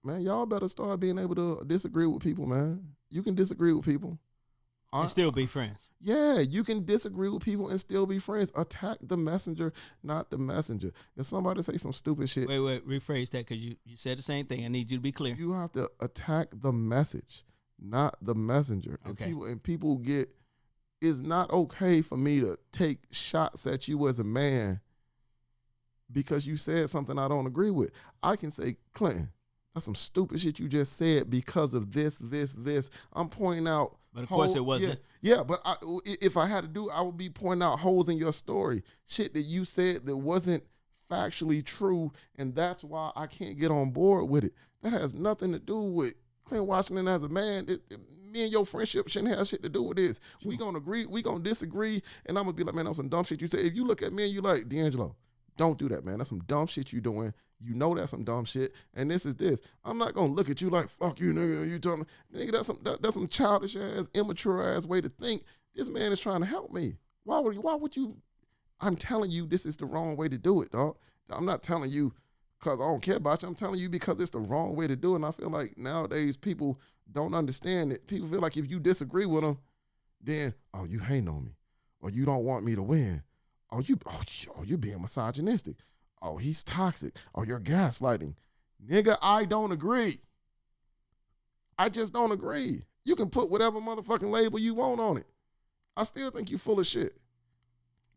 man, y'all better start being able to disagree with people, man. You can disagree with people. And still be friends. Yeah, you can disagree with people and still be friends. Attack the messenger, not the messenger. If somebody say some stupid shit. Wait, rephrase that, because you said the same thing. I need you to be clear. You have to attack the message, not the messenger. Okay. And people get, it's not okay for me to take shots at you as a man because you said something I don't agree with. I can say, Clinton, that's some stupid shit you just said because of this. I'm pointing out. But of course it wasn't. Yeah, but if I had to do, I would be pointing out holes in your story. Shit that you said that wasn't factually true, and that's why I can't get on board with it. That has nothing to do with Clint Washington as a man. Me and your friendship shouldn't have shit to do with this. We gonna agree, we gonna disagree, and I'm gonna be like, man, that was some dumb shit you said. If you look at me and you like, DeAngelo, don't do that, man. That's some dumb shit you doing. You know that's some dumb shit, and this is this. I'm not gonna look at you like, fuck you, nigga. You talking, nigga? That's some childish ass, immature ass way to think. This man is trying to help me. Why would you? I'm telling you, this is the wrong way to do it, dog. I'm not telling you because I don't care about you. I'm telling you because it's the wrong way to do it. And I feel like nowadays people don't understand it. People feel like if you disagree with them, then you hate on me, or you don't want me to win. You're being misogynistic. Oh, he's toxic. Oh, you're gaslighting. Nigga, I don't agree. I just don't agree. You can put whatever motherfucking label you want on it. I still think you full of shit.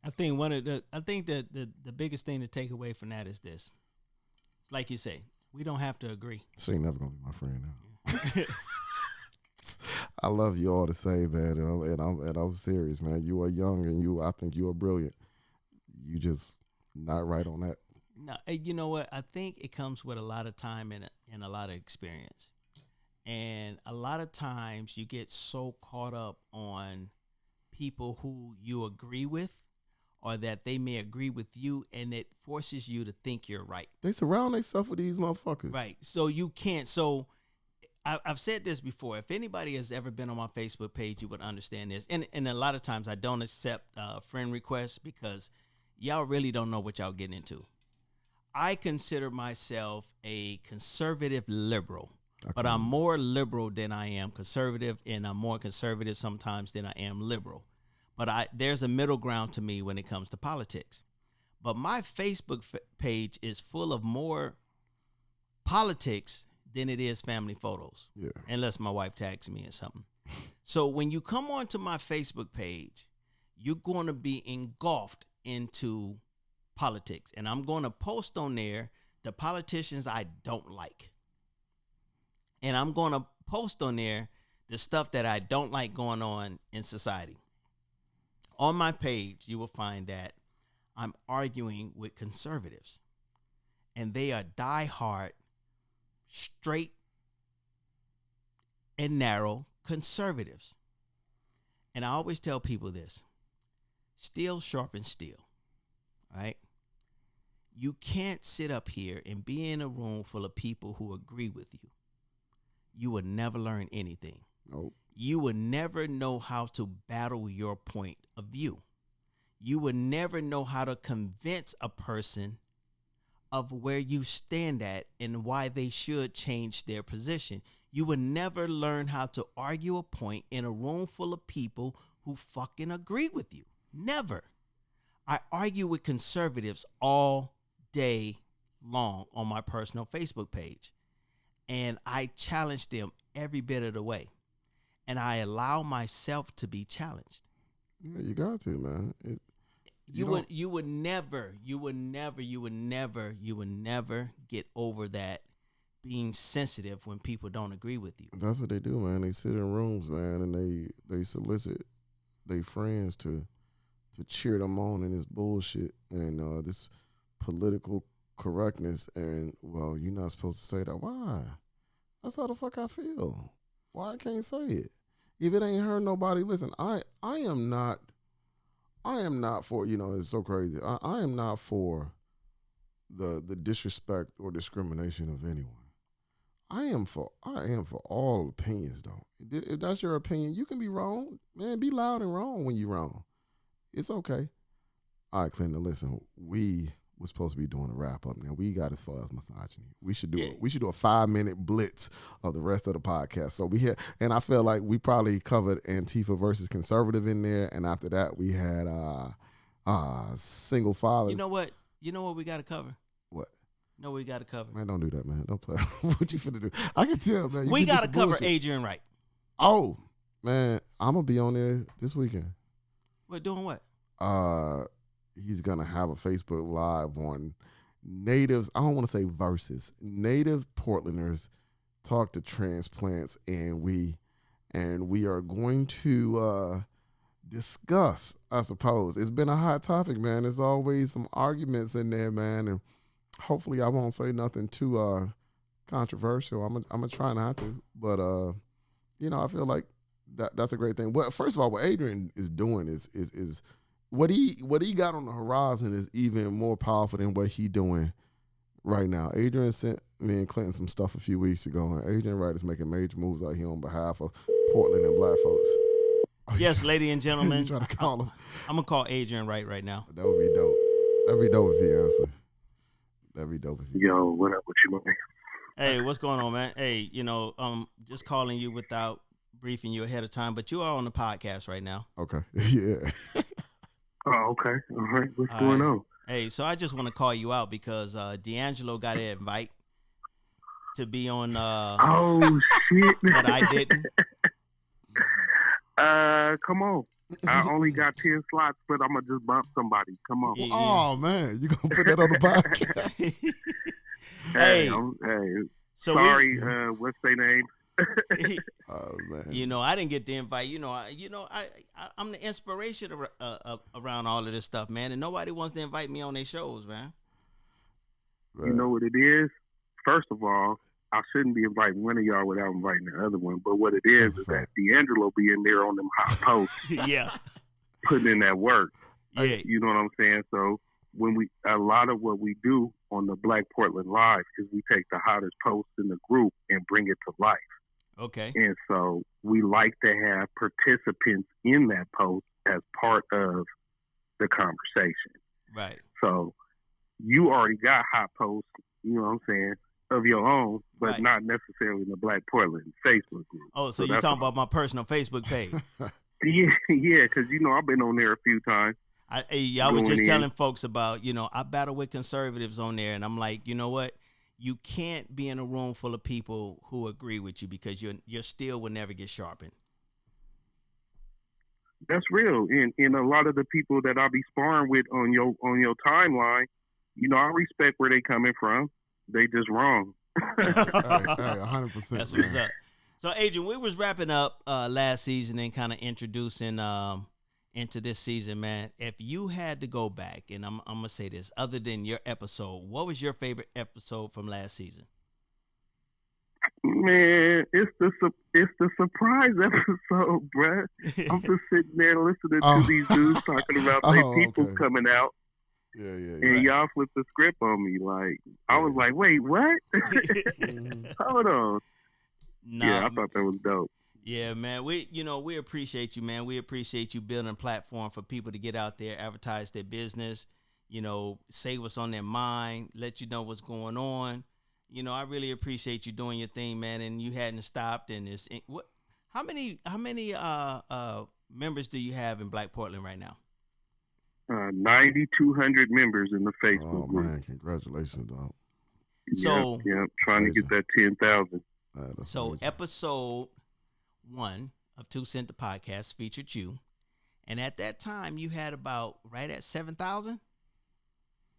I think that the biggest thing to take away from that is this. Like you say, we don't have to agree. She ain't never gonna be my friend now. I love you all the same, man, and I'm serious, man. You are young, and I think you are brilliant. You just not right on that. No, you know what? I think it comes with a lot of time and a lot of experience. And a lot of times you get so caught up on people who you agree with or that they may agree with you, and it forces you to think you're right. They surround themselves with these motherfuckers. Right. So you can't. So I've said this before. If anybody has ever been on my Facebook page, you would understand this. And a lot of times I don't accept friend requests because y'all really don't know what y'all getting into. I consider myself a conservative liberal, but I'm more liberal than I am conservative, and I'm more conservative sometimes than I am liberal. But there's a middle ground to me when it comes to politics. But my Facebook page is full of more politics than it is family photos. Yeah. Unless my wife tags me or something. So when you come onto my Facebook page, you're going to be engulfed into politics. And I'm going to post on there the politicians I don't like. And I'm going to post on there the stuff that I don't like going on in society. On my page, you will find that I'm arguing with conservatives. And they are diehard, straight and narrow conservatives. And I always tell people this: steel sharpens steel. All right? You can't sit up here and be in a room full of people who agree with you. You will never learn anything. Nope. You will never know how to battle your point of view. You will never know how to convince a person of where you stand at and why they should change their position. You will never learn how to argue a point in a room full of people who fucking agree with you. Never. I argue with conservatives all day long on my personal Facebook page. And I challenge them every bit of the way. And I allow myself to be challenged. Yeah, you got to, man. You would never get over that being sensitive when people don't agree with you. That's what they do, man. They sit in rooms, man, and they solicit their friends to cheer them on in this bullshit and this political correctness. And, well, you're not supposed to say that. Why? That's how the fuck I feel. Why I can't say it? If it ain't hurt nobody, listen, I am not for, it's so crazy. I am not for the disrespect or discrimination of anyone. I am for all opinions, though. If that's your opinion, you can be wrong. Man, be loud and wrong when you're wrong. It's okay. All right, Clint, listen, we're supposed to be doing a wrap up now. We got as far as misogyny. We should do a 5-minute blitz of the rest of the podcast. So and I feel like we probably covered Antifa versus conservative in there, and after that we had single father. You know what we got to cover? What? No, we got to cover. Man, don't do that, man. Don't play. What you finna do? I can tell, man. We got to cover Adrian Wright. Oh, man, I'm gonna be on there this weekend. What, doing what? He's going to have a Facebook Live on natives. I don't want to say versus. Native Portlanders talk to transplants, and we are going to discuss, I suppose. It's been a hot topic, man. There's always some arguments in there, man, and hopefully I won't say nothing too controversial. I'm gonna try not to, but I feel like that's a great thing. Well, first of all, what Adrian is doing is what he got on the horizon is even more powerful than what he doing right now. Adrian sent me and Clinton some stuff a few weeks ago, and Adrian Wright is making major moves out here on behalf of Portland and black folks. Yes, ladies and gentlemen. You trying to call him? I'm gonna call Adrian right now. That would be dope. That'd be dope if he answered. That'd be dope if he. Yo, what up with you, man? Hey, what's going on, man? Hey, just calling you without briefing you ahead of time, but you are on the podcast right now. Okay. Yeah. Oh, okay. All right. What's going on? Hey, so I just want to call you out because DeAngelo got an invite to be on. Oh shit! But I didn't. Come on. I only got 10 slots, but I'm gonna just bump somebody. Come on. Yeah. Oh man, you gonna put that on the podcast? Hey. So sorry. What's their name? Oh man. I didn't get the invite. I'm the inspiration around all of this stuff, man, and nobody wants to invite me on their shows, man. You know what it is? First of all, I shouldn't be inviting one of y'all without inviting the other one. But what it is that DeAngelo be in there on them hot posts, Yeah, putting in that work. Yeah. You know what I'm saying? So a lot of what we do on the Black Portland Live is we take the hottest posts in the group and bring it to life. Okay. And so we like to have participants in that post as part of the conversation. Right. So you already got hot posts, you know what I'm saying, of your own, but right. not necessarily in the Black Portland Facebook group. Oh, so you're talking about my personal Facebook page? Yeah, because, I've been on there a few times. I was just telling folks about, I battle with conservatives on there, and I'm like, you know what? You can't be in a room full of people who agree with you because your steel will never get sharpened. That's real. And a lot of the people that I'll be sparring with on your timeline, I respect where they coming from. They just wrong. Hey, 100%. That's what's up. So, Adrian, we was wrapping up last season and kind of introducing into this season, man. If you had to go back, and I'm gonna say this, other than your episode, what was your favorite episode from last season? Man, it's the surprise episode, bruh. I'm just sitting there listening to these dudes talking about their people coming out. Yeah. And y'all flipped the script on me. Like, I was like, wait, what? Hold on. Nah, yeah, I thought that was dope. Yeah, man. We appreciate you, man. We appreciate you building a platform for people to get out there, advertise their business, say what's on their mind, let you know what's going on. I really appreciate you doing your thing, man. And you hadn't stopped. And how many members do you have in Black Portland right now? 9,200 members in the Facebook group. Oh man, congratulations, dog. So yeah, trying to get that 10,000. So amazing. Episode 1 of 2 Cent the Podcast featured you, and at that time you had about right at 7,000.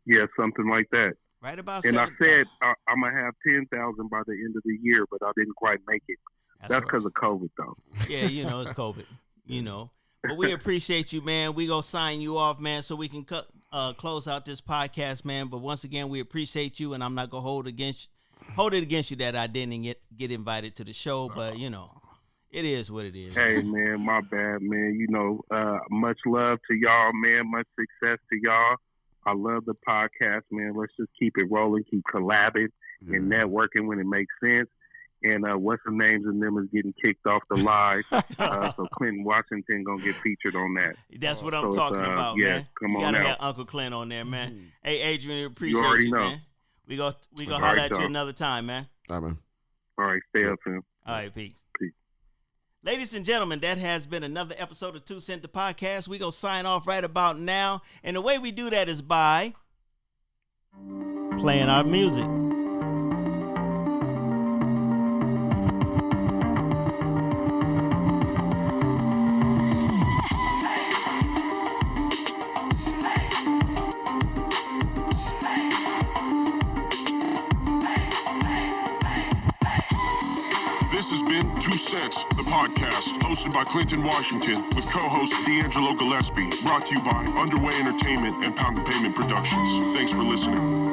Yeah, something like that. Right about. And 7, I said I'm gonna have 10,000 by the end of the year, but I didn't quite make it. That's because of COVID, though. Yeah, it's COVID. But we appreciate you, man. We gonna sign you off, man, so we can close out this podcast, man. But once again, we appreciate you, and I'm not gonna hold it against you that I didn't get invited to the show. But it is what it is. Hey, man, my bad, man. Much love to y'all, man. Much success to y'all. I love the podcast, man. Let's just keep it rolling, keep collabing and networking when it makes sense. And what's the names of them is getting kicked off the live. So Clint Washington gonna get featured on that. That's what I'm talking about, man. Come on, gotta out. have Uncle Clint on there, man. Hey, Adrian, we appreciate you, know. man. We gonna holler at you another time, man. All right, man. All right, stay up, man. All right, peace. Peace. Ladies and gentlemen, that has been another episode of 2 Cent the Podcast. We gonna sign off right about now, and the way we do that is by playing our music. This has been 2 Cents, the podcast, hosted by Clinton Washington, with co-host DeAngelo Gillespie, brought to you by Underway Entertainment and Pound the Pavement Productions. Thanks for listening.